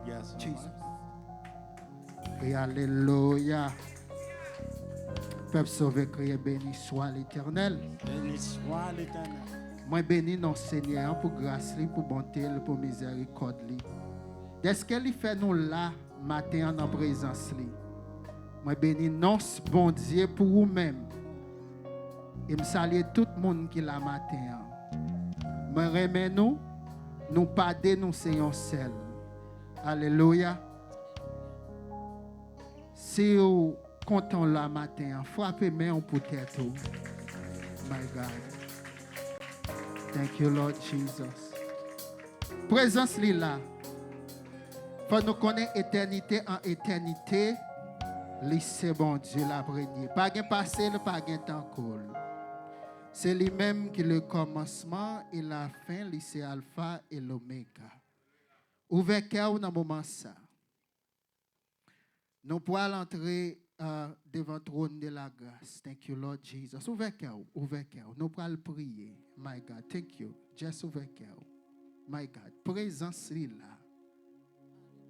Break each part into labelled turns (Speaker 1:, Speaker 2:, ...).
Speaker 1: Yes,
Speaker 2: Jesus. Et alléluia. Peuple sauvé, crier béni soit l'Éternel.
Speaker 1: béni soit l'Éternel.
Speaker 2: Moi béni non Seigneur pour grâce li, pour bonté, li, pour miséricorde li. Est-ce qu'elle fait nous là matin en présence li? Moi béni non bon Dieu pour vous-même. Et me salue tout le monde qui la matin. Moi remercie nous pas dénoncer seul. Alléluia. Si vous content la matin, frappez main pour tête. My God. Thank you, Lord Jesus. Présence li là. Faut nous connaître éternité en éternité. Li c'est bon Dieu la premier. Pas gain passé, pas gain temps cool. C'est lui-même qui est le commencement et la fin, li c'est alpha et l'oméga. Ouvert cœur dans moment ça. Nous pouvons entrer devant le trône de la grâce. Thank you, Lord Jesus. Ouvert cœur, ouvert cœur. Nous pouvons prier. My God, thank you. Just ouvert cœur. My God, présence li là.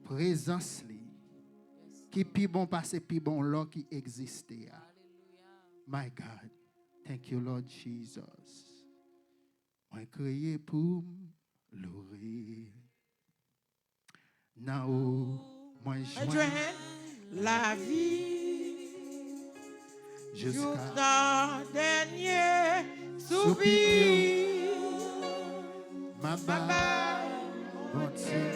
Speaker 2: Présence li. Qui pi bon passé, pi bon là qui existait. My God, thank you, Lord Jesus. Moi crier pour louer. Now, moi joins
Speaker 3: la vie
Speaker 2: jusqu'à
Speaker 3: dernier soupir.
Speaker 2: Ma barre, mon Dieu.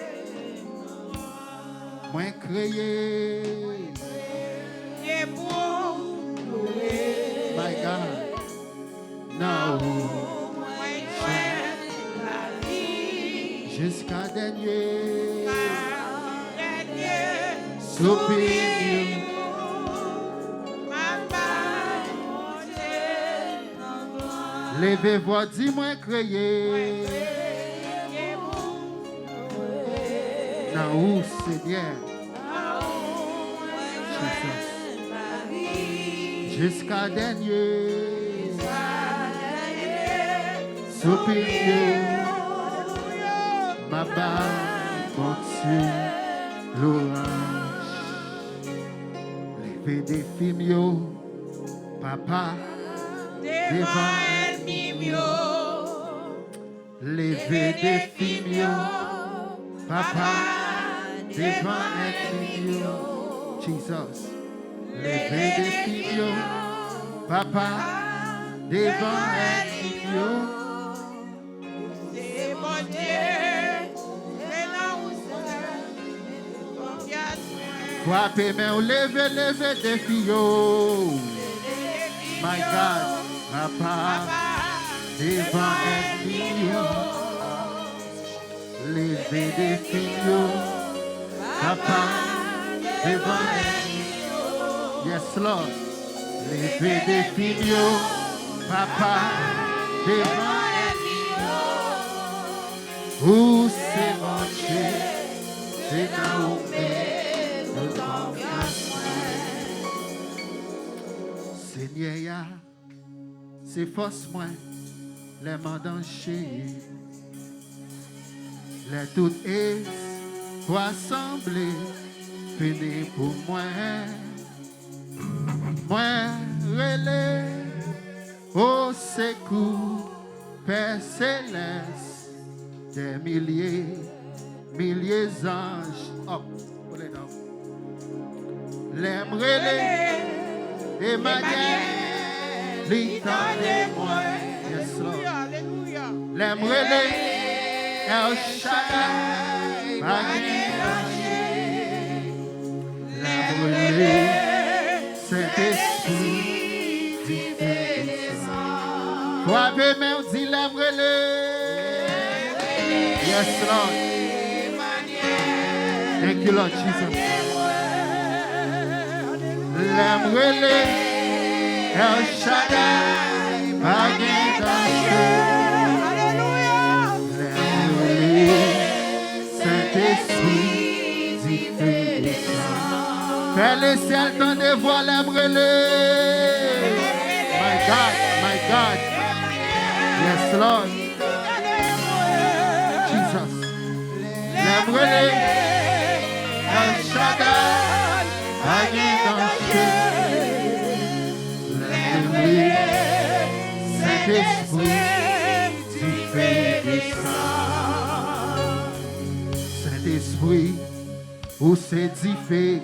Speaker 2: Moi crier. My God. Now, jusqu'à dernier soupir. Levez-vous, dis-moi crier. Now, où, Seigneur? Jesus. Jusqu'à dernier soupir. Ma barre continue l'orange. Levez des filles, papa, devant ennemi. Levez des filles, papa, devant ennemi. Jesus. Levez des filles, papa, devant ennemi. Frappez main, levez des filles. My God, papa, devant ennemi. Levez des filles, papa, devant ennemi. Yes, Lord. Levez des filles, papa, devant ennemi. Où c'est mon Dieu, c'est là où Seigneur, c'est force moi, les mains d'encher, les toutes et rassembler, finir pour moi, relais, au secours, Père céleste, des milliers d'anges, oh, les relais, Emmanuel, l'étendez-moi. Yes, Lord. L'aimerait El Shaddai, l'aimerait Saint-Esprit, frappez main, dit l'aimerait. Yes, Lord. Thank you, Lord Jesus. L'aimerait El Shaddai, Saint-Esprit, dit feu de sang. Père le ciel, tendez-vous l'aimerait. My God, my God. Yes, Lord. Jesus. L'aimerait Saint-Esprit, où c'est diffé,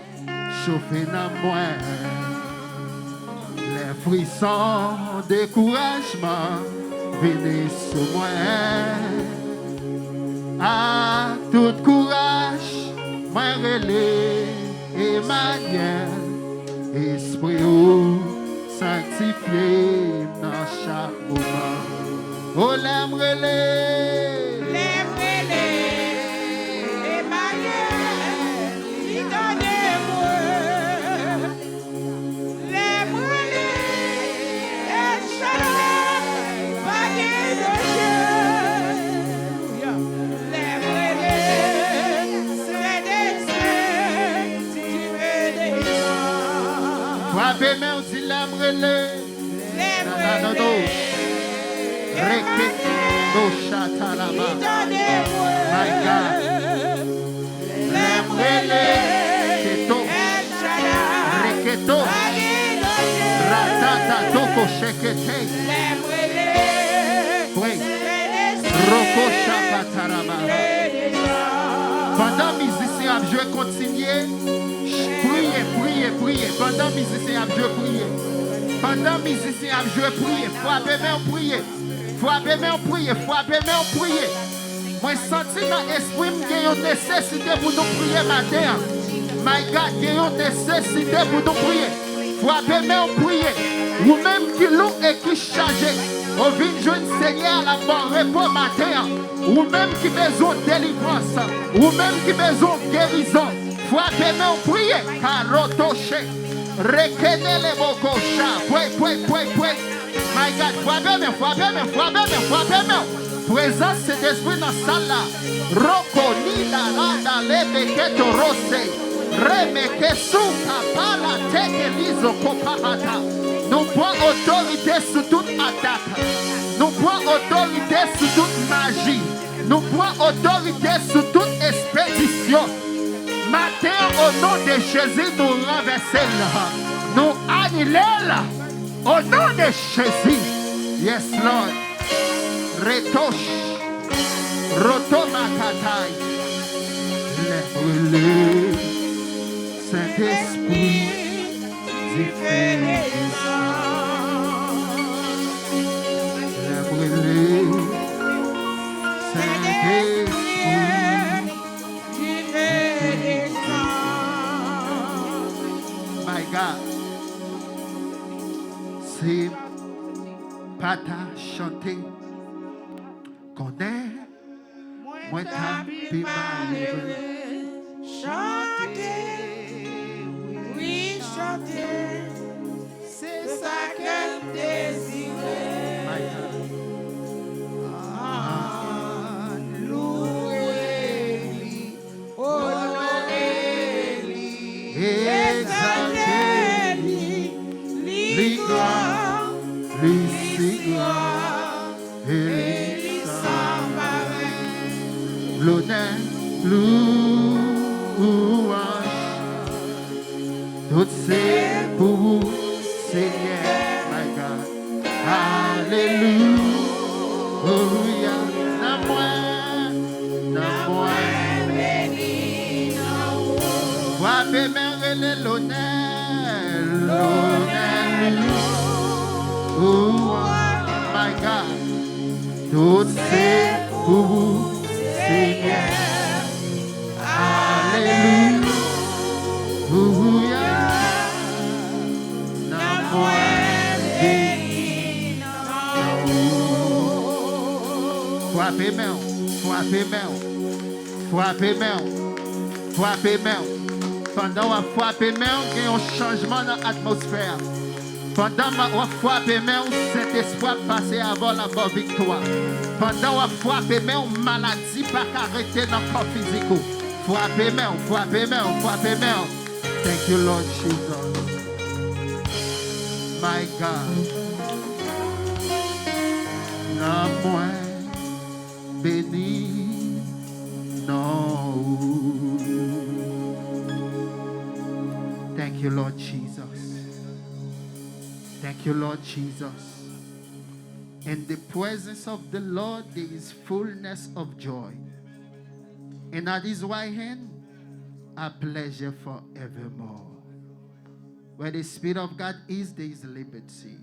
Speaker 2: chauffer dans moi. Les frissons, découragement, venez sur moi. À tout courage, moi relais Emmanuel, Esprit ou sanctifié dans chaque moment. Oh, l'aime relais. Frappez main aussi l'aime relais. My God. L'aime relais. Keto. Reketo. Ratata toko shekete. Oui. Roko shakatarama. Pendant que les musiciens ont joué, continuez. Priez. Pendant que les musiciens ont joué, priez. Pendant que les musiciens ont joué, priez. Frappez main, priez. Moi, senti dans l'esprit qu'il y a une nécessité pour nous prier matin. My God, il y a une nécessité pour nous prier. Frappez main, priez. Ou même qui lourd et qui chargé. Au vin jeune Seigneur à la mort repos matin. Ou même qui besoin de délivrance. Ou même qui besoin de guérison. Frappez main, priez. Carotoche. Rekenez les bocosha. Pouet. My God, frappez main. Présence cet esprit dans la salle là. Roko nida rada lebe keto rose. Remeke suka pala teke lizo kopahata. Nous prenons autorité sur toute attaque. Nous prenons autorité sur toute magie. Nous prenons autorité sur toute expédition. Matin, au nom de Jésus, nous renversons. Nous annulons. Au nom de Jésus. Yes, Lord. Retosh. Rotomakatai. Lève-le. Saint-Esprit. Lève-le. Saint-Esprit. My God. C'est pas ta chanter. Connais. Moi t'as pu m'arriver.
Speaker 3: Chanter, oui, chanter, c'est ça qu'elle désirait.
Speaker 2: My God.
Speaker 3: Louez-lui, honorez-lui,
Speaker 2: Exaltez-lui,
Speaker 3: exaltez-lui, gloire,
Speaker 2: lui si grand, et
Speaker 3: lui sans pareil.
Speaker 2: l'honneur, louange, tout c'est pour vous, Seigneur, my God. Alléluia, na moi,
Speaker 3: Béni,
Speaker 2: frappez main l'honneur, louange, my God. Tout c'est pour vous, Seigneur. Alléluia. Na moi, béni. Frappez main. Pendant qu'on frappe main, il y a un changement dans l'atmosphère. Pendant qu'on frappe main, cet espoir passe avant la mort victoire. Pendant qu'on frappe main, maladie pas arrêter dans le corps physique. Frappez main. Thank you, Lord Jesus. My God. Non, moi, béni, non. Thank you, Lord Jesus. Thank you, Lord Jesus. In the presence of the Lord, there is fullness of joy. And at his right hand are pleasure forevermore. Where the Spirit of God is, there is liberty.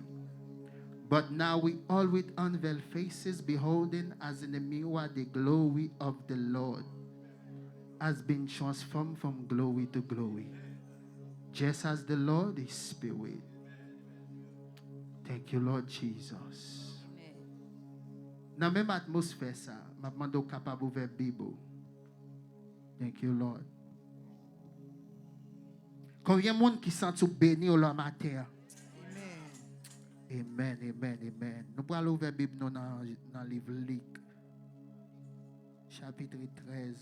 Speaker 2: But now we all with unveiled faces, beholding as in a mirror the glory of the Lord, has been transformed from glory to glory, just as the Lord is Spirit. Thank you, Lord Jesus. Dans même atmosphère ça, m'a demandé au capable ouvrir Bible. Thank you, Lord. Combien de monde qui sont bénis au matin? Amen, amen, amen. Nous allons ouvrir la Bible dans le livre Luc, chapitre 13,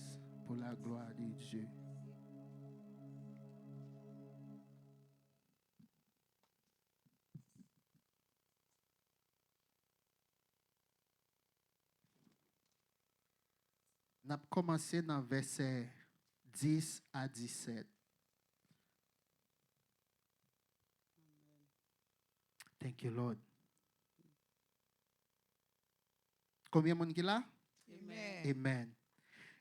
Speaker 2: pour la gloire de Dieu. Nous avons commencé dans verset 10 à 17. Thank you, Lord. Combien de monde qui là?
Speaker 3: Amen.
Speaker 2: Amen.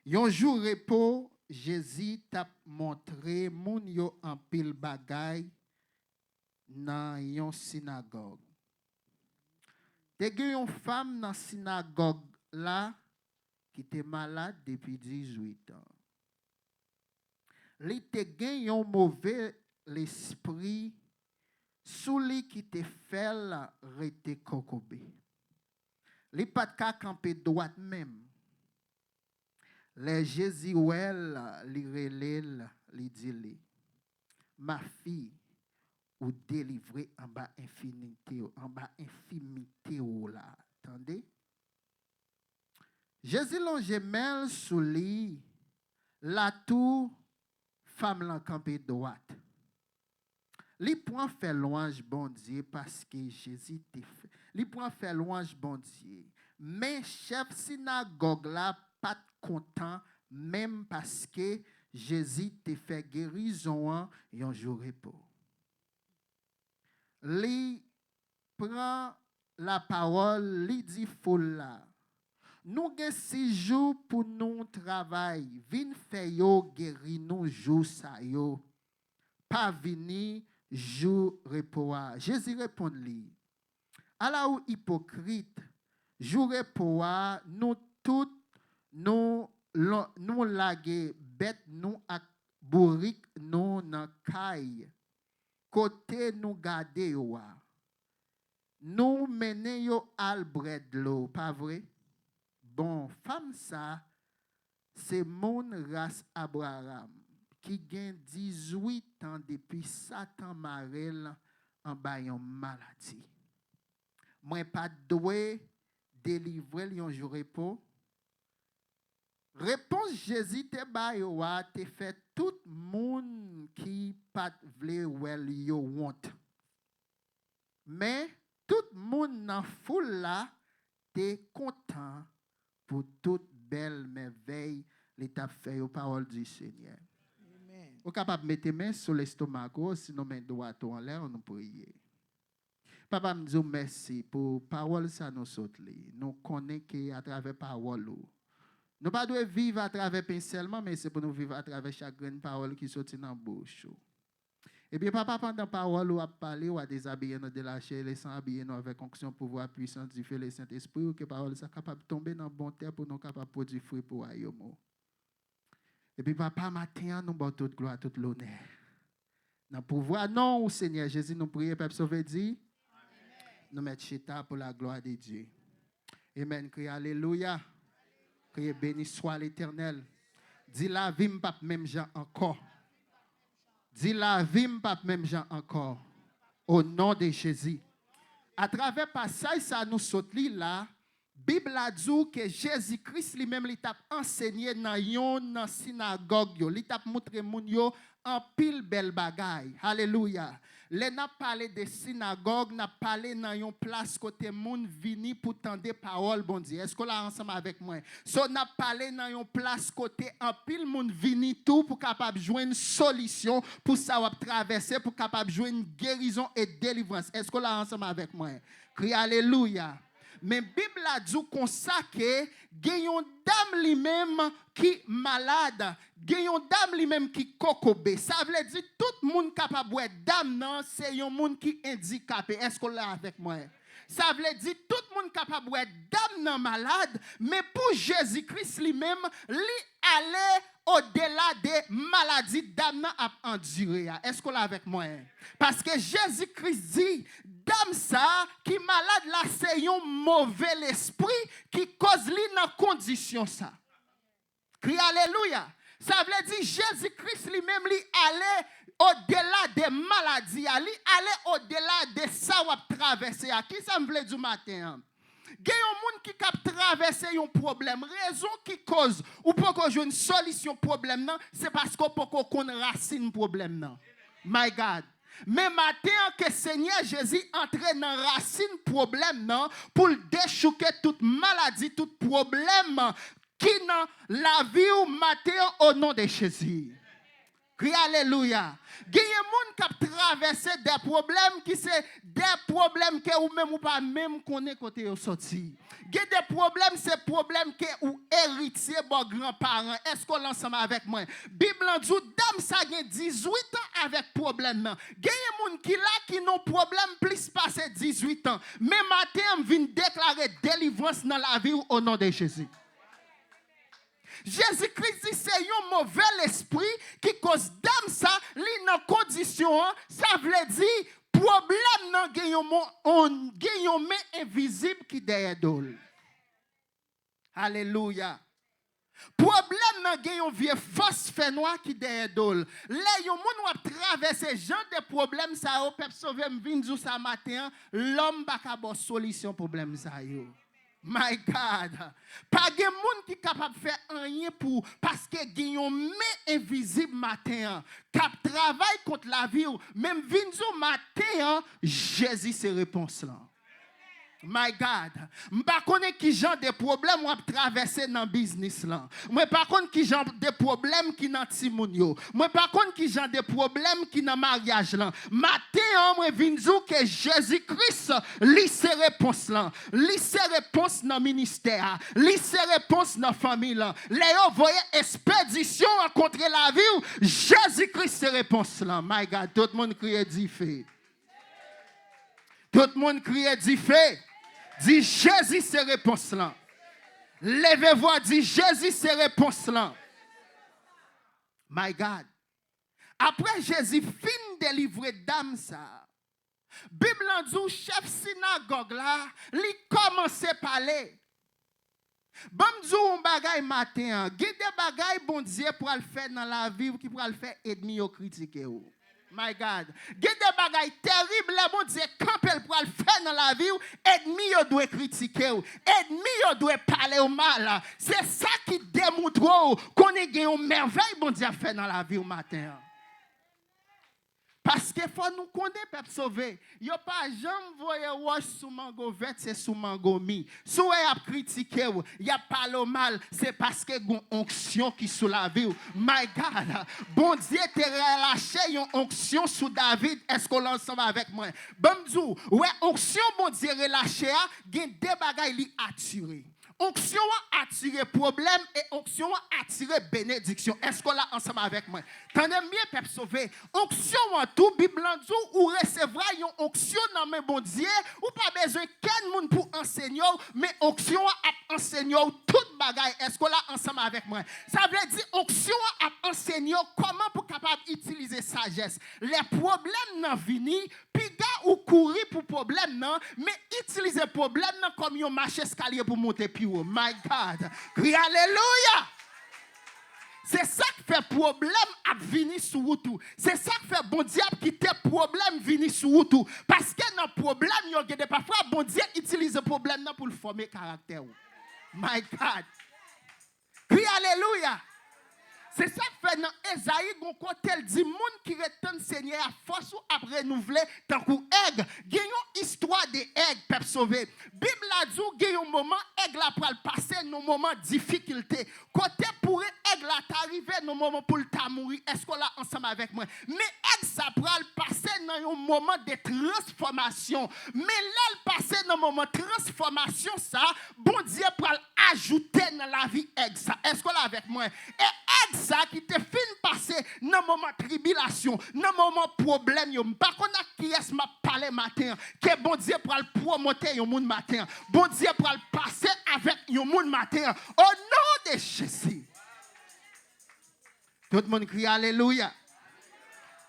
Speaker 2: Yon jour repos, Jésus t'a montré moun yo en pile bagay dans yon synagogue. Te gen yon femme dans synagogue là qui était malade depuis 18 ans. Li te gen yon mauvais l'esprit sous li qui te fait rete kokobé. Li pat ka camper droite même. Les Jésus li relèl li dit li, ma fille ou délivrée en bas infimité ou là. Attendez? Jésus longe mel sous li, la tout femme lan campé droite. Li point fait louange bon Dieu parce que Jésus te fait. Li point fait louange bon Dieu. Mais chef synagogue là pas content même parce que Jésus te fait guérison un jour repos. Li prend la parole, li dit foule là. Nous gen 6 jours pour nous travail. Vin fait yo guéri nous jour sa yo. Pas vini jour repos. Jésus répond li. À la ou hypocrite, jour repos nous toutes nous laguer bête nous ak bourrique nous nan kay. Côté nous garder yo. Nous mener yo al bred l'eau, pas vrai? Bon, femme ça, c'est mon race Abraham qui gagne 18 ans depuis Satan marel en bayon maladie. Moi pas doué délivrer un jour repos. Réponse Jésus te bayo te fait tout monde qui pas vle wel yo honte. Mais tout monde dans foule là te content pour toute belle merveille l'état fait aux paroles du Seigneur.
Speaker 3: Amen.
Speaker 2: Vous capable de mettre main sur l'estomac, sinon main droite en l'air, nous prier. Papa me dit merci pour parole ça nous saute. Nous connaissons qu'à travers parole, nous pas devons vivre à travers seulement, mais c'est pour nous vivre à travers chaque grande parole qui sortit dans la bouche. Et bien, papa, pendant la parole, ou a parlé, ou a déshabillé nous de la chair, laissant habiller nous avec onction, pouvoir, puissance du feu, le Saint-Esprit, ou que la parole soit capable de tomber dans le bon terre pour nous capables de produire fruit pour Ayomo. Et puis, papa, matin, nous avons toute gloire, toute l'honneur. Dans le pouvoir, non, au Seigneur Jésus, nous prions, Peuple sauvé, dit. Nous mettons chita pour la gloire de Dieu. Amen. Crie Alléluia. Crie béni soit l'Éternel. Dis la vie, pas même gens encore. Dis la vie, pas même gens encore. Au nom de Jésus. À travers passage, ça nous saute là. Bible a dit que Jésus-Christ lui-même il t'a enseigné dans une synagogue, il t'a montré moun yo en pile belle bagaille. Alléluia. Les n'a parlé de synagogue, n'a parlé dans une place côté moun vini pour tendre parole bon Dieu. Est-ce que là ensemble avec moi? So n'a parlé dans une place côté en pile moun vini tout pour capable joindre une solution pour ça traverser pour capable joindre une guérison et délivrance. Est-ce que là ensemble avec moi? Crie alléluia. Mais Bible a dit comme ça que gayon dame lui-même qui malade, gayon dame lui-même qui kokobé. Ça veut dire tout le monde capable de dame non, c'est un monde qui handicapé. Est-ce qu'on l'a avec moi? Ça veut dire tout le monde capable de dame non malade, mais pour Jésus-Christ lui-même, lui aller au-delà des maladies dame non a enduré. Est-ce qu'on l'a avec moi? Parce que Jésus-Christ dit dame ça qui malade là c'est un mauvais esprit qui cause lui dans condition ça. Crie alléluia. Ça veut dire Jésus-Christ lui-même lui allait au-delà des maladies, lui allait au-delà de ça ou a traversé. Qui ça me veut du matin? Il y a un monde qui a traversé un problème. Raison qui cause ou pour qu'on ait une solution problème non, c'est parce qu'on peut qu'on racine problème non. My God. Mais matin que Seigneur Jésus entre dans racine problème non pour déchouquer toute maladie, tout problème qui dans la vie ou matin au nom de Jésus. Crie alléluia. Il y a des gens qui traversé des problèmes qui sont des problèmes que ou même ou pas même connaît côté au sorti. Il y a des problèmes, c'est problèmes que ou héritier bon grands-parents. Est-ce qu'on l'ensemble avec moi? Bible dit dame ça gagne 18 ans avec problème. Il y a des gens qui là qui n'ont problème plus passé 18 ans. Mais matin vient déclarer délivrance dans la vie au nom de Jésus. Jésus-Christ dit c'est un mauvais esprit qui cause dame ça, li dans condition, ça veut dire problème nan gen yon main invisible qui derrière dol. Alléluia. Problème nan gen yon vieux force fait noir qui derrière dol. Là yon moun wap traverser genre de problème ça au peuple sauver m'vin jou ça matin, l'homme ba ka bo solution problème ça yo. My God. Pas de monde qui est capable de faire rien pour parce que gagne main invisible matin cap travail contre la vie même vinzo matin Jésus ses réponses là. My God, m'pa connais qui genre de problème ou a traverser dans business là. Moi par contre qui genre de problème qui dans timoun yo. Moi par contre qui genre de problème qui dans mariage là. Matin moi vinzo que Jésus-Christ li ses réponses là. Li ses réponses dans ministère, li ses réponses dans famille là. Léo voyez expédition rencontrer la vie Jésus-Christ ses réponses là. My God, tout le monde crie dit fait. Tout le monde crie dit fait. Dis Jésus ces réponses là. Levez-vous, dis Jésus ces réponses là. My God. Après Jésus fin délivrer dame ça. Bible dit chef synagogue là, li commence à parler. Bon Dieu un bagay matin, il y a des bagay bon Dieu pour le faire dans la vie qui pour le faire ennemi au critiquer. My God. Il y a des bagailles terribles, bon Dieu, quand elle pour le faire dans la vie, ennemi doit critiquer, ennemi doit parler au mal. C'est ça qui démontre qu'on est une merveille, bon Dieu, à faire dans la vie au matin. Parce qu'il faut nous connaître, peuple sauvé. Il n'y a pas jamais voyé wash sous mango vert, c'est sous mango mi. Si vous avez critiqué, il n'y a pas le mal, c'est parce que y a une onction qui sous la vie. My God, bon Dieu te relâché une onction sous David. Est-ce qu'on l'ensemble avec moi? Bon Dieu, ouais, onction bon Dieu relâché, il y a des bagailles qui attirent. Onction a attiré problème et onction a attiré bénédiction. Est-ce qu'on l'a ensemble avec moi? Tenez bien, peuple sauvé. Onction en tout, Bible dit, ou recevoir une onction dans mes bon Dieu, ou pas besoin qu'un monde pour enseigner, mais onction a enseigné toute bagaille. Est-ce qu'on l'a ensemble avec moi? Ça veut dire onction a enseigné comment pour capable d'utiliser sagesse. Les problèmes n'ont vini, puis gars ou courir pour problème non, mais utiliser problème non comme un marché escalier pour monter plus haut. My God. Crie alléluia. C'est ça qui fait problème à venir sur vous tout. C'est ça qui fait bon diable qui te problème venir sur vous tout. Parce que dans le problème, il y a parfois bon Dieu utilise le problème pour le former caractère. My God. Crie alléluia. C'est ça que fait dans Esaïe, quand elle dit, monde qui retourne Seigneur à force ou à renouveler, tant que aigle, il y a une histoire de aigle, peuple sauvé. Bible a dit, il y a un moment, aigle a passer dans un moment de difficulté. Côté pour aigle a arrivé dans le moment pour le ta mourir, est-ce qu'on l'a ensemble avec moi? Mais ça pral passer dans un moment de transformation. Mais là, le passer dans un moment de transformation, ça, bon Dieu pral ajouter dans la vie ça. Est-ce qu'on l'a avec moi? Et ça qui te fin passer dans un moment de tribulation, dans un moment de problème. Par contre, qui est-ce m'a parlé matin? Que bon Dieu pral promoter un monde matin. Bon Dieu pral passer avec un monde matin. Au nom de Jésus. Tout le monde crie Alléluia.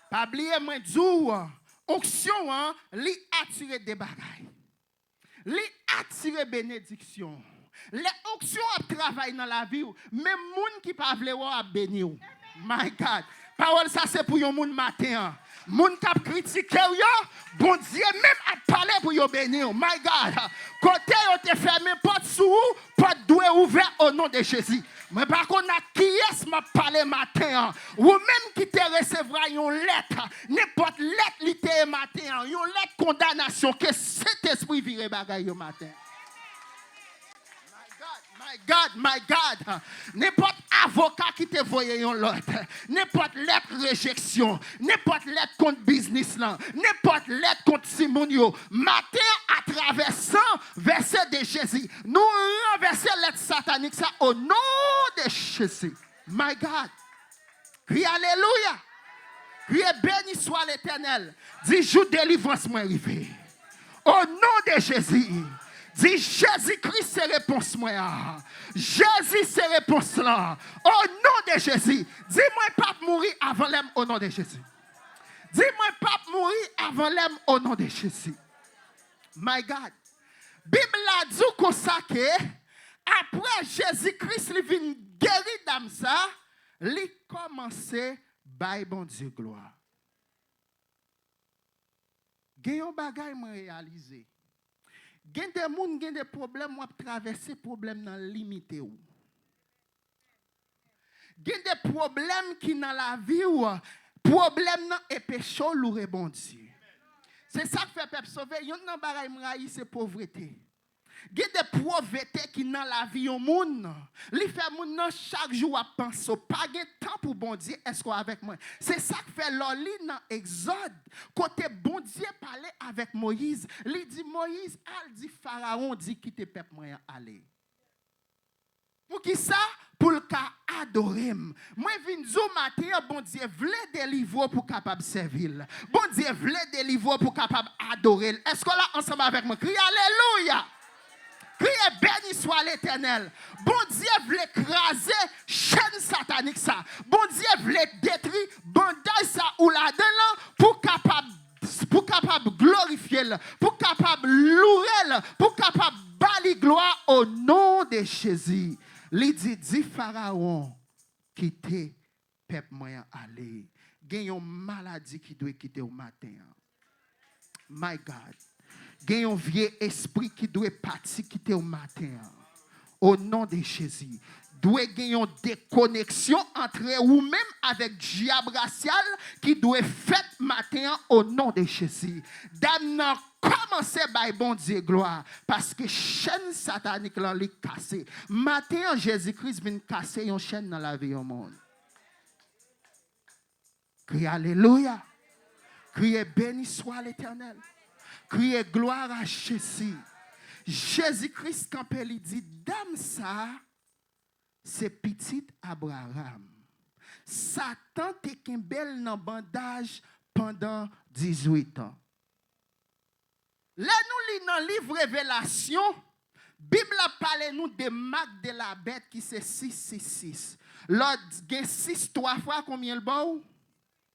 Speaker 2: Pas oublier moi dou onction hein, li attirer des bagailles. Li attirer bénédiction. Les onctions a travaillé dans la vie, même moun qui pas vle a béni. My God. Parole ça c'est pour yon moun matin. Moun k'ap critiquer yo, bon Dieu même a parlé pour yo bénir. My God. Côté yo te fermé porte sous, porte doué ouvert au nom de Jésus. Mais par contre, qui est-ce m'a parlé matin? Ou même qui te recevra une lettre, n'importe lettre li te matin, une lettre condamnation que cet esprit vire bagay yo matin. My God. N'importe avocat qui te voyait yon l'autre, n'importe lettre réjection, n'importe lettre contre business là, n'importe lettre contre Simonio, matin à traversant verset de Jésus, nous renverser lettre satanique ça au nom de Jésus. My God. Crie Alléluia. Crie béni soit l'Éternel. Dis jour délivrance moi arrivé. Au nom de Jésus. Dis Jésus-Christ c'est réponse moi. Jésus c'est réponse là. Au nom de Jésus. Dis-moi pas mourir avant l'homme au nom de Jésus. Dis-moi pas mourir avant l'homme au nom de Jésus. My God. Bible a dit comme ça que après Jésus-Christ il vient guérir d'âme ça, il commençait by bon Dieu gloire. Gayon bagay m'a réalisé. Gen des moun gen des problèmes moi traverser problème dans limité ou. Gen des problèmes qui dans la vie ou problème nan et péché louré bon Dieu. C'est ça qui fait peuple sauver, yon nan bagay m'raï c'est pauvreté. Gen des pauvreté qui dans la vie au monde. Li fait moun nan chaque jour à penser pas gen temps pour bon Dieu est-ce qu'on avec moi. C'est ça qui fait l'oli dans Exode côté bon Dieu parler avec Moïse, li dit Moïse al dit Pharaon dit quitter peuple moi aller. Pour qui ça? Pour le cas adorer. Moi vinn zo matin bon Dieu vle délivrer pour capable servir. Bon Dieu vle délivrer pour capable adorer. Est-ce qu'on là ensemble avec moi? Crie alléluia. Criez béni soit l'Éternel. Bon Dieu voulait écraser chaîne satanique ça. Bon Dieu voulait détruire bandage ça ou la dedans pour capable glorifier, pour capable louer, pour capable bali gloire au nom de Jésus. Il dit Pharaon quitter peuple moyen aller. Gen yon maladie qui doit quitter au matin. My God. Gen yon vieux esprit qui doit partir quitter au matin. Au nom de Jésus. Doit gen yon déconnexion entre ou même avec diable racial qui doit fait matin au nom de Jésus. Dame nan commencer by bon Dieu gloire parce que chaîne satanique là li cassé. Matin Jésus-Christ vient casser yon chaîne dans la vie au monde. Criez alléluia. Criez béni soit l'Éternel. Criez gloire à Jésus. Jésus-Christ quand il dit dame ça c'est petit Abraham. Satan te kembel nan bandage pendant 18 ans. Là nous lit dans livre Révélation, Bible a parlé nous de marque de la bête qui c'est 666. L'autre gen 6 3 fois combien le bon?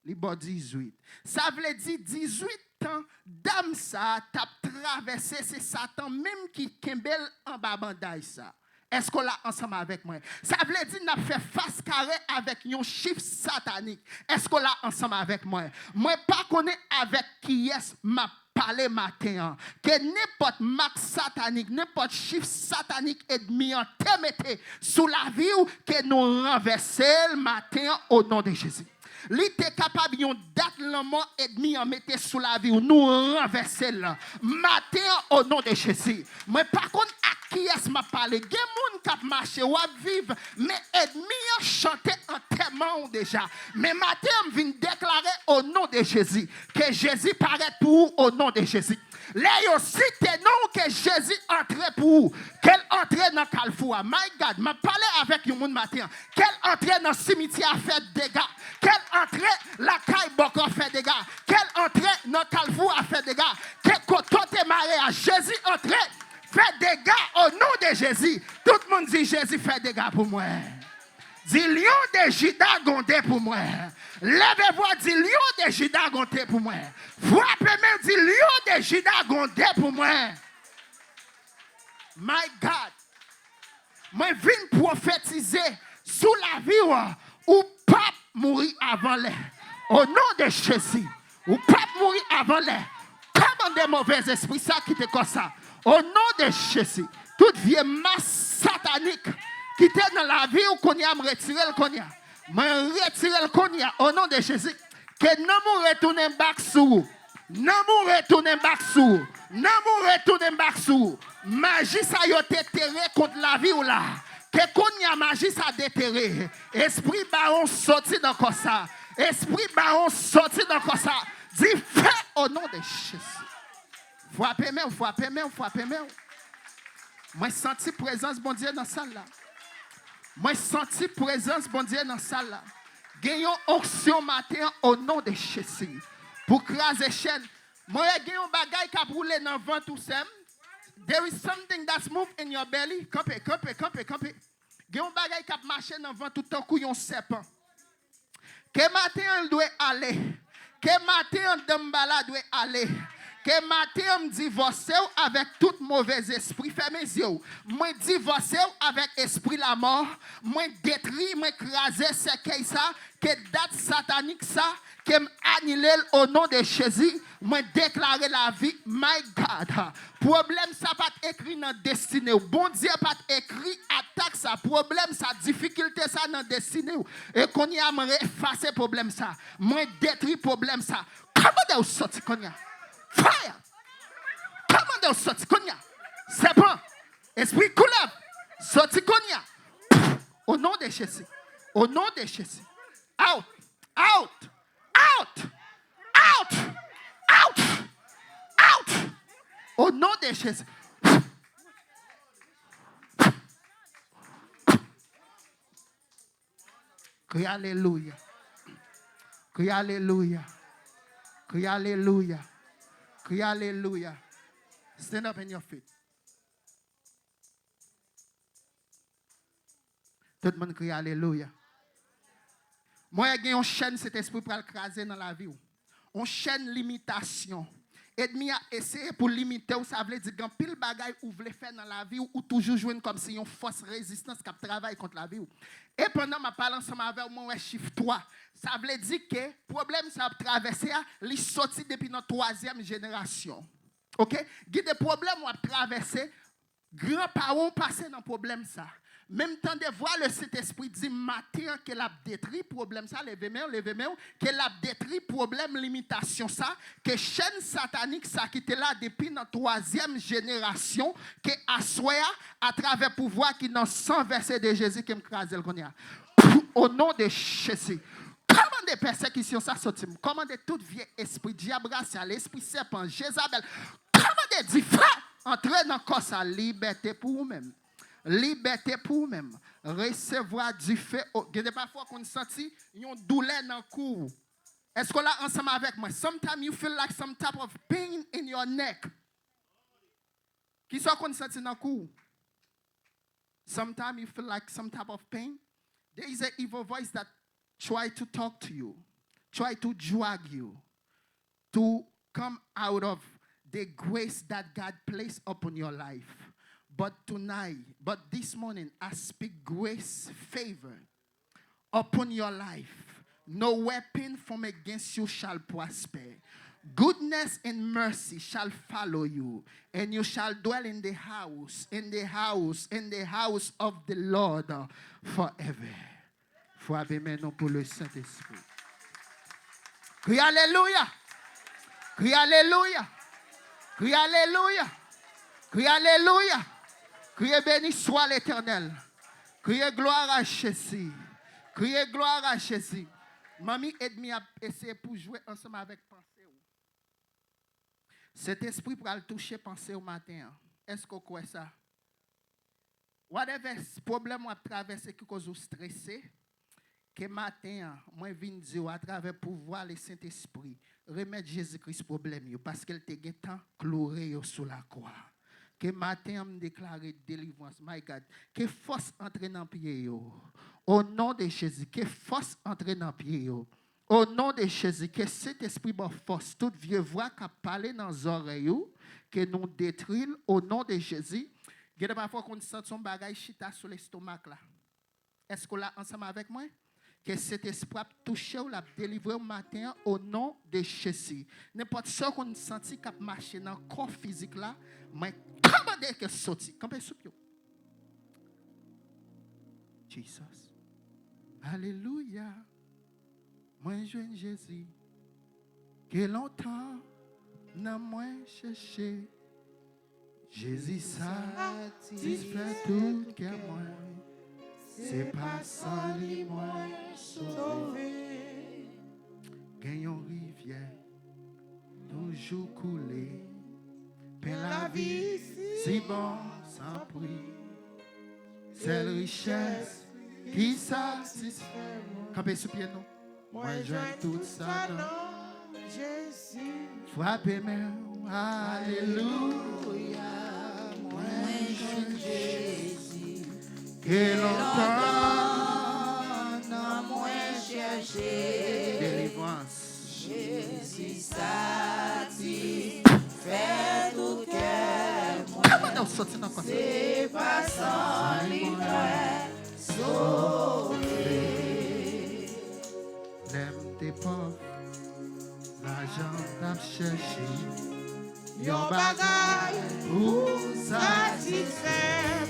Speaker 2: Li bon 18. Ça veut dire 18 ans dame ça t'a traversé c'est Satan même qui kembel en bas bandage ça. Est-ce qu'on l'a ensemble avec moi? Ça veut dire qu'on a fait face carré avec un chiffre satanique. Est-ce qu'on l'a ensemble avec moi? Moi, pas connaître avec qui est m'a parlé matin. Que n'importe marque satanique, n'importe chiffre satanique ennemi en te mette sous la vie ou que nous renverser le matin au nom de Jésus. Li te capable yon date l'amour ennemi en mettre sous la vie ou nous renverser là matin au nom de Jésus. Mais par contre qui est-ce m'a parlé? Gen moun k'ap marché ou ap vivre, mais ennemi a chanté enterrement déjà. Mais matin, on vient déclarer au nom de Jésus que Jésus paraît pour vous au nom de Jésus. Là, yo cité non que Jésus entre pour vous. Qu'elle entre dans Calfoua. My God, m'a parlé avec un monde matin. Qu'elle entre dans le cimetière a fait dégâts. Qu'elle entre la caille Boko a fait dégâts. Qu'elle entre dans Calfoua a fait dégâts. Qu'elle côté mariage. Jésus entre fait dégâts au nom de Jésus. Tout le monde dit Jésus fait dégâts pour moi. Dis lion de Juda gondé pour moi. Levez-vous, dis lion de Juda gondé pour moi. Frappez-moi, dis lion de Juda gondé pour moi. My God. Moi, je viens prophétiser sous la vie ou pas mourir avant l'air. Au nom de Jésus. Ou pas mourir avant l'air. Commandez mauvais esprit, ça qui te comme ça. Au nom de Jésus. Toute vieille masse satanique qui était dans la vie ou qu'on y a me retirer le qu'on y a. Me retirer le qu'on y a au nom de Jésus. Que non nous retourner back sous. Non nous retourner back sous. Non nous retourner back sous. Magie ça yo déterré contre la vie ou là. Que qu'on y a magie ça déterré. Esprit baron sorti dans comme ça. Esprit baron sorti dans comme ça. Dis fais au nom de Jésus. Frappez-moi, frappez-moi, frappez-moi. Moi senti présence bon Dieu dans la salle là. Moi senti présence bon Dieu dans la salle là. Gagnons onction matin au nom de Jésus. Pour craser chaîne. Moi gagnons bagay qui a roulé dans le vent tout seul. There is something that's moved in your belly. Campé. Gagnons bagay qui a marché dans le vent tout temps couillon serpent. Que matin elle doit aller. Que matin Dambala doit aller. Que matin me divorce avec tout mauvais esprit. Fermez les yeux. Moi divorce avec esprit la mort. Moi détruit, moi craser ce ça. Que date satanique ça. Que m'annule au nom de Jésus. Moi déclarer la vie. My God. Problème ça pas écrit dans destinée. Bon Dieu pas écrit attaque ça. Problème ça, difficulté ça dans destinée. Et qu'on y a effacer problème ça. Moi détruit problème ça. Comment vous sortir qu'on y a? Fire! Comment de sorti konya? C'est bon. Esprit couleur. Sorti konya. Au nom de Jésus. Au nom de Jésus. Out. Out. Out. Out. Out. Out. Au nom de Jésus. Crie alléluia. Crie alléluia. Crie alléluia. Crie alléluia. Stand up in your feet. Tout le monde crie alléluia. Moi, j'ai une chaîne, cet esprit pour le craser dans la vie. On chaîne limitation. Ennemi a essayé pour limiter, ça veut dire que pile bagaille ou voulez faire dans la vie ou toujours jouer comme si une force résistance qui travaille contre la vie. Et pendant ma parole ensemble avec moi, chiffre 3, ça veut dire que le problème ça a traversé, il sorti depuis notre 3e génération. OK? Il y a des problèmes qui ont traversé, grands-parents passé dans le problème ça. Même temps de voir le Saint-Esprit dit matin que l'a détruit problème ça, levez-moi, que l'a détruit problème limitation ça, que chaîne satanique ça qui était là depuis notre 3e génération, que assoya à travers pouvoir qui dans 100 versets de Jésus qui me crase le connaît. Au nom de Jésus. Comment des persécutions ça sortit? Comment de tout vieux esprit diabracial, l'esprit serpent, Jézabel. Comment de dire entrer dans corps sa liberté pour vous-même. Liberté pour vous-même. Recevoir du feu. Il y a parfois qu'on sentit une douleur dans le cou. Est-ce que là, ensemble avec moi? Sometimes you feel like some type of pain in your neck. Qui soit qu'on sentit dans le cou? Sometimes you feel like some type of pain. There is an evil voice that try to talk to you. Try to drag you. To come out of the grace that God placed upon your life. But this morning, I speak grace, favor upon your life. No weapon formed against you shall prosper. Goodness and mercy shall follow you, and you shall dwell in the house of the Lord forever. Frappez maintenant pour le Saint-Esprit. Crie alléluia. Crie alléluia. Crie alléluia. Crie alléluia. Criez béni soit l'Éternel. Criez gloire à Jésus. Criez gloire à Jésus. Mamie Edmi a essayé pour jouer ensemble avec pensée. Cet esprit pour le toucher pensée au matin. Est-ce qu'on croit ça? Whatever problème à traverser qui cause stressé, que matin, moi viens dire à travers le pouvoir le Saint-Esprit, remettre Jésus-Christ problème parce qu'elle te gagné tant cloué sur la croix. Que matin me déclarer délivrance, my God, que force entre dans pied au nom de Jésus, que force entre dans pied au nom de Jésus, que cet esprit bon force toute vieux voix qui parle dans les oreilles que nous détruit au nom de Jésus. Il y a parfois qu'on sent son bagage chita sur l'estomac là. Est-ce qu'on l'a ensemble avec moi? Que cet esprit a touché ou l'a délivré au matin au nom de Jésus. N'importe ce qu'on senti qui a marché dans le corps physique là, mais comment est-ce que sorti? Comment est-ce que Jesus. Alléluia. Moi je viens Jésus. Que longtemps n'a moi cherché. Jésus satisfait tout que moi. C'est pas sans lui moi sauvé. Gagnons rivière, toujours coulé. Paix la vie, si bon sans prix. C'est la richesse qui satisfait. Campez sous pied, non? Moi, j'aime tout ça, non?
Speaker 3: Jésus.
Speaker 2: Frappez moi, alléluia. Moi, j'aime Jésus. Que longtemps,
Speaker 3: non, moi, cherché.
Speaker 2: délivrance.
Speaker 3: Jésus satisfait tout cœur.
Speaker 2: Comment on sortit dans quoi?
Speaker 3: C'est pas sans lui, sauvé.
Speaker 2: L'aime des pauvres, l'argent t'a cherché.
Speaker 3: Yon bagay
Speaker 2: Pour
Speaker 3: satisfait.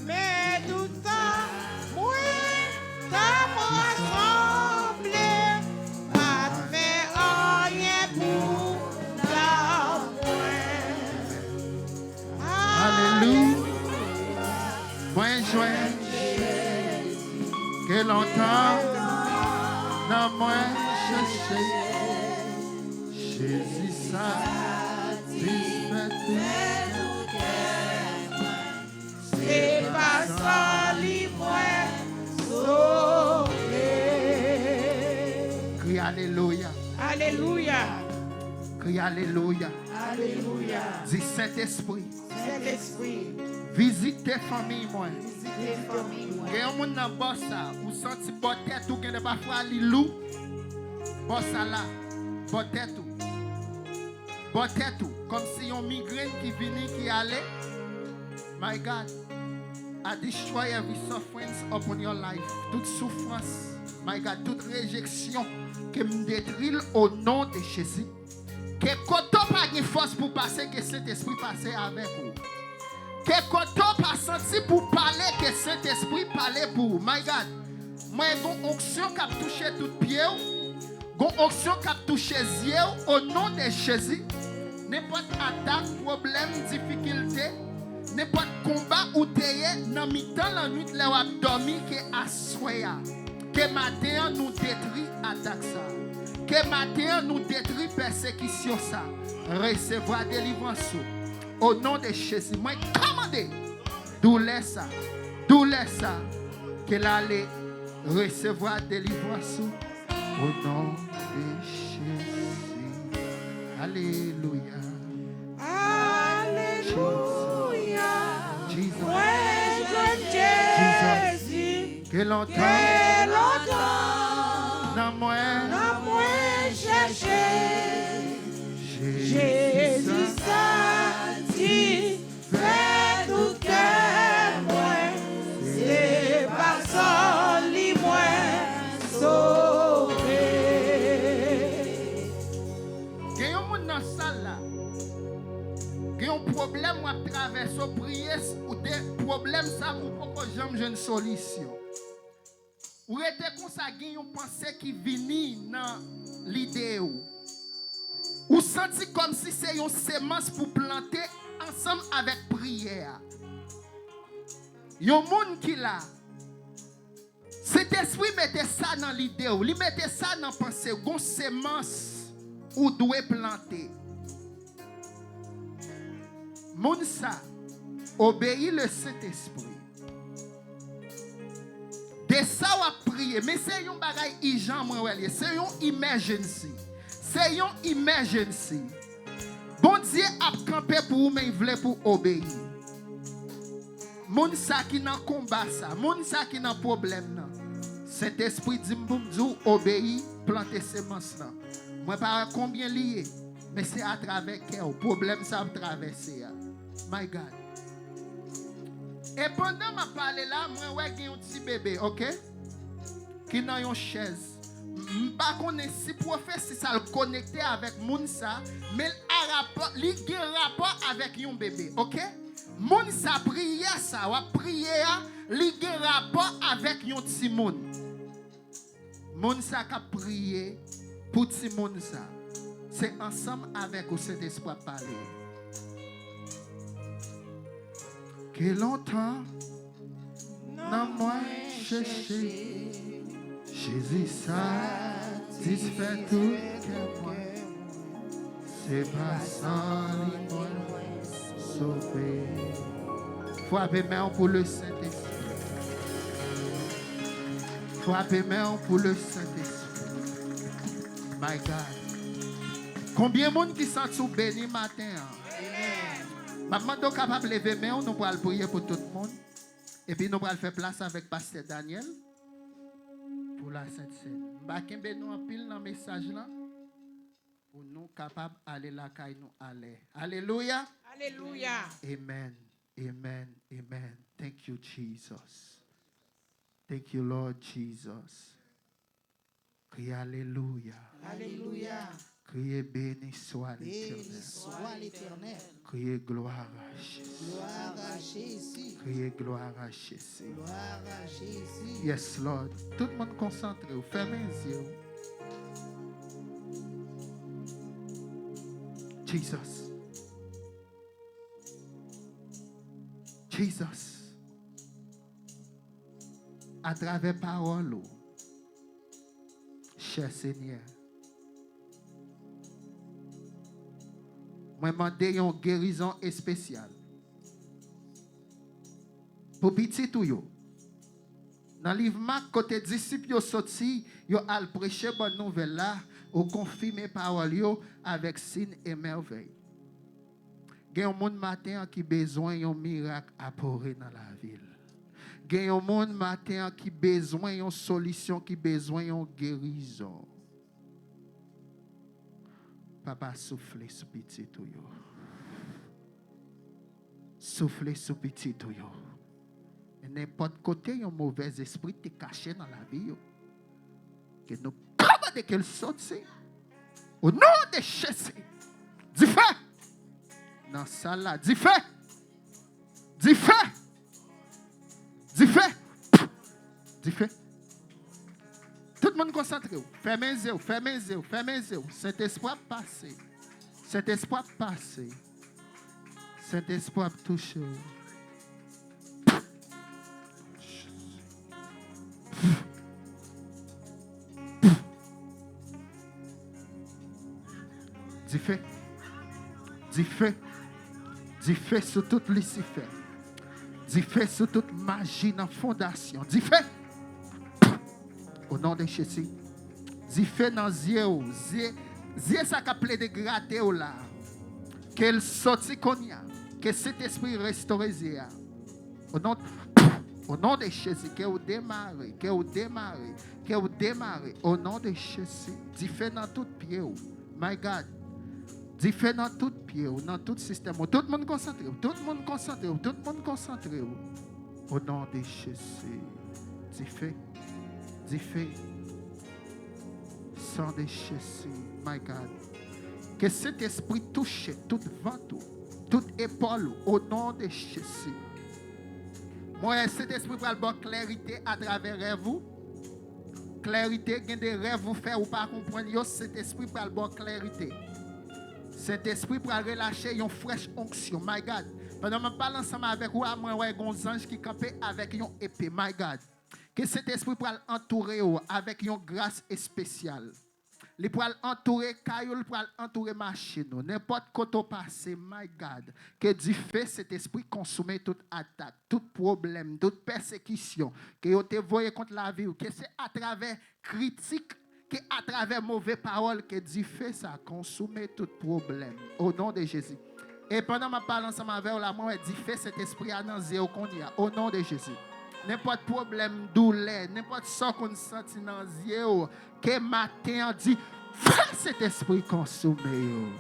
Speaker 3: Mais tout temps, moi, t'as rassemblé. Pas fait rien pour ta
Speaker 2: Alléluia. Moi, joint. Que longtemps, dans moi, cherché. Jésus satisfait tout.
Speaker 3: C'est pas sans lui, moi, sauvé.
Speaker 2: Crie Alléluia.
Speaker 3: Alléluia.
Speaker 2: Crie Alléluia.
Speaker 3: Alléluia.
Speaker 2: Dis Saint-Esprit.
Speaker 3: Saint-Esprit,
Speaker 2: Visite tes familles, moi.
Speaker 3: visitez famille, moi.
Speaker 2: Il y a un monde dans le boss, ou senti botte tête, ou qu'il parfois li loup. Boss là, botte tête. Botte tête, comme si un migraine qui venait, qui allait. My God, I destroy every suffering upon your life. Toute souffrance, my God, toute réjection que me détruit au nom de Jésus. Que quand on pas de force pour passer, que cet esprit passe avec vous. Que quand on pas senti pour parler, que cet esprit parle pour vous. My God, moi j'ai une onction qui a touché tout pied, une onction qui a touché les yeux au nom de Jésus. N'importe attaque, problème, difficulté, n'importe combat ou t'ayez, dans mi-temps la nuit, là où a dormi, que à soya. Que matin nous détruit attaque ça. Que matin nous détruit persécution ça. Recevoir délivrance au nom de Jésus. Moi commandé douleur ça. Qu'elle allait recevoir délivrance au nom de Jésus. Alléluia.
Speaker 3: Alléluia.
Speaker 2: Jesus.
Speaker 3: Ouais, Jésus.
Speaker 2: Que longtemps
Speaker 3: Que longtemps,
Speaker 2: dans moi
Speaker 3: non, moi, chercher.
Speaker 2: Jésus
Speaker 3: Jésus satisfait tout cœur, moi. C'est pas sans lui, moi, sauvé.
Speaker 2: Il y a un monde dans la salle là. Il y a un problème à traverser, prier ou des problèmes ça ou pourquoi j'aime une solution. Ou était comme ça, il y a une pensée qui vient dans l'idée. Ou senti comme si c'est une sémence pour planter ensemble avec prière. Yon moun qui là. Cet esprit mettait ça dans l'idée, il mettait ça dans la pensée, gon semence ou doit planter. Moun ça obéit le Saint-Esprit. De ça ou a prier, mais c'est un bagay urgent, c'est une emergency. C'est une emergency. Bon Dieu a campé pour vous, mais il voulait pour obéir. Moun sa qui nan combat ça, moun sa qui nan problème nan. Cet esprit dit m'bou obéir, planter semence là. Moi pas combien lié, mais c'est à travers quel problème ça va traverser. My God. Et pendant ma parler là, moi ouais gen un petit bébé, OK? Qui dans une chaise. Pas connaît si prophétie ça le connecter avec moun ça, mais il a rapport avec un bébé, OK? Moun sa prière ça, wa prière li gen rapport avec yon ti moun. Moun sa ka prier pour ti moun ça. C'est ensemble avec au Saint-Esprit parler. Que longtemps nan moi chercher Jésus satisfait tout que moi. C'est pas sans lui moi sauver. Frappez main pour le Saint-Esprit. Frappez main pour le Saint-Esprit. My God. Combien de monde qui sont sous béni matin? Amen. Maman donc capable de lever main, nous pourrons prier pour tout le monde. Et puis nous pourrons faire place avec Pasteur Daniel pour la Sainte Seine. Bakembe nous en pile dans le message là. Pour nous capables d'aller là où nous aller. Alléluia.
Speaker 3: Alléluia.
Speaker 2: Amen. Amen. Amen. Thank you, Jesus. Thank you, Lord Jesus. Criez Alléluia.
Speaker 3: Alléluia.
Speaker 2: Criez béni soit
Speaker 4: Béni
Speaker 2: l'Éternel.
Speaker 4: soit l'Éternel.
Speaker 2: Criez gloire à Jésus.
Speaker 4: Gloire à Jésus.
Speaker 2: Criez gloire à Jésus.
Speaker 4: Gloire à Jésus.
Speaker 2: Yes, Lord. Tout le monde concentré. Fermez les yeux. Jesus. Jesus. À travers parole, cher Seigneur, moi demande une guérison spéciale pour petit tout yo. Dans le livre Marc, côté disciples yo sorti, yo al prêcher bonne nouvelle là, ou confirmer parole yo avec signes et merveilles. Il y a un monde matin qui a besoin d'un miracle apporté dans la ville. Il y a un monde matin qui a besoin d'une solution, qui a besoin d'une guérison. Papa, soufflez sur petit tout yo. Soufflez sur petit tout yo. Et n'importe côté, un mauvais esprit est caché dans la vie. Que nous commandons qu'elle sorte. Au nom de Jésus. Dis feu. Dans ça là. Dis feu. Dis feu. Dis feu. Dis feu. Tout le monde concentré. Fermez les yeux. Fermez les yeux. Fermez les yeux. Cet espoir passé. Cet espoir passé. Cet espoir touché. Dis feu. Dis feu. Dis feu sur toute Lucifer. Dis feu sur toute magie dans la fondation. Dis feu. Au nom de Jésus. Dis feu dans les yeux. Yeux ça qui a plaidé de gratter là. Qu'elle sorti qu'on y a. Que cet esprit restaure yeux. Au nom de Jésus. Que vous démarrez. Que vous démarrez. Que vous démarrez. Au nom de Jésus. Dis feu dans tout pied. My God. Dis feu dans tout pied, dans tout système. Tout le monde concentré. Tout le monde concentré. Tout le monde concentré. Au nom de Jésus. Dis feu. Dis feu. Sang de Jésus. My God. Que cet esprit touche tout ventre, toute épaule au nom de Jésus. Moi, cet esprit va avoir clarité à travers vous. Clarité, il y a des rêves vous faire ou pas comprendre. Cet esprit va avoir clarité. Cet esprit pour relâcher une fraîche onction. My God. Pendant que je parle ensemble avec vous, moi, ouais, un ange qui campait avec une épée. My God. Que cet esprit pour entourer avec une grâce spéciale. Il pour entourer caillou, pour entourer machine. N'importe quoi passé, my God. Que Dieu fait cet esprit consommer toute attaque, tout problème, toute persécution. Que vous te voyez contre la vie. Que c'est à travers critique, que à travers mauvaises paroles, que Dieu fait ça, consommer tout problème. Au nom de Jésus. Et pendant que je parle ensemble avec vous, moi, Dieu fait cet esprit à dans zéro qu'on y a. Au nom de Jésus. N'importe problème, douleur, n'importe ce qu'on sent dans les yeux, que matin on dit, fais cet esprit consommer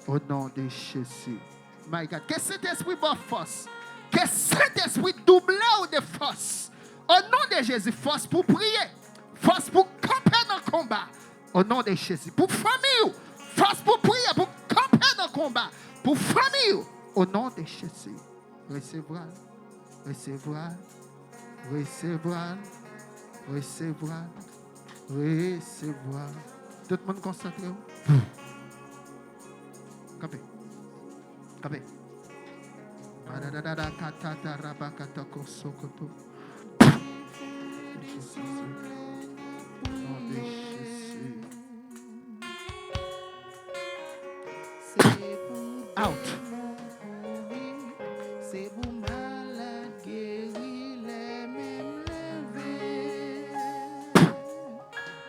Speaker 2: au nom de Jésus. My God, que cet esprit soit force, que cet esprit double de force. Au nom de Jésus, force pour prier, force pour camper dans le combat. Au nom de Jésus, pour famille, force pour prier, pour camper dans le combat. Pour famille, au nom de Jésus. Recevoir, recevoir. Recevoir, recevoir, recevoir. Tout le monde concentré. Capé. Capé. Madadada katata rabakata kosokoto. Nom de Jésus. Out.
Speaker 4: C'est pour malade guéri les mêmes levés.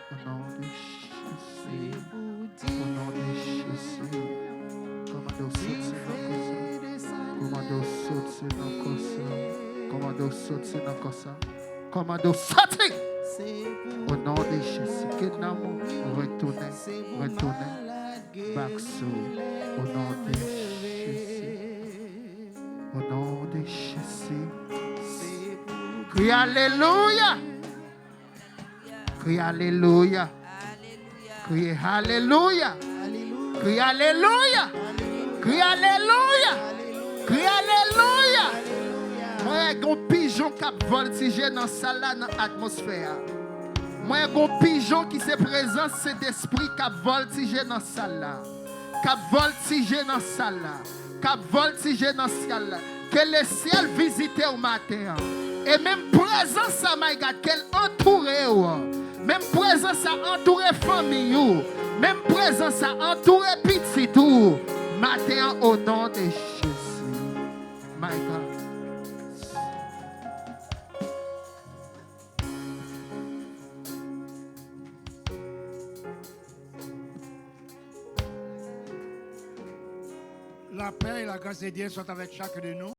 Speaker 2: Au nom de Jésus. Au nom de Jésus. Commando saute dans cosa. Commando saute dans cosa. Commando saute. Au nom de Jésus. Que l'amour retourne. Baxo. Au nom de Jésus. Au nom de Jésus. Crie Alléluia. Crie Alléluia. Crie Alléluia. Crie Alléluia. Crie Alléluia. Crie Alléluia. Moi, un pigeon qui voltige dans la salle, dans l'atmosphère. Moi, un pigeon qui se présente, cet esprit qui voltige dans la salle. Qui voltige dans la salle. Qui voltige dans la salle. Que le ciel visite au matin. Et même présence à my God, qu'elle entoure. Même présence à entourer famille. Même présence à entourer petit tout. Matin au nom de Jésus. My God.
Speaker 5: La paix et la grâce de Dieu sont avec chacun de nous.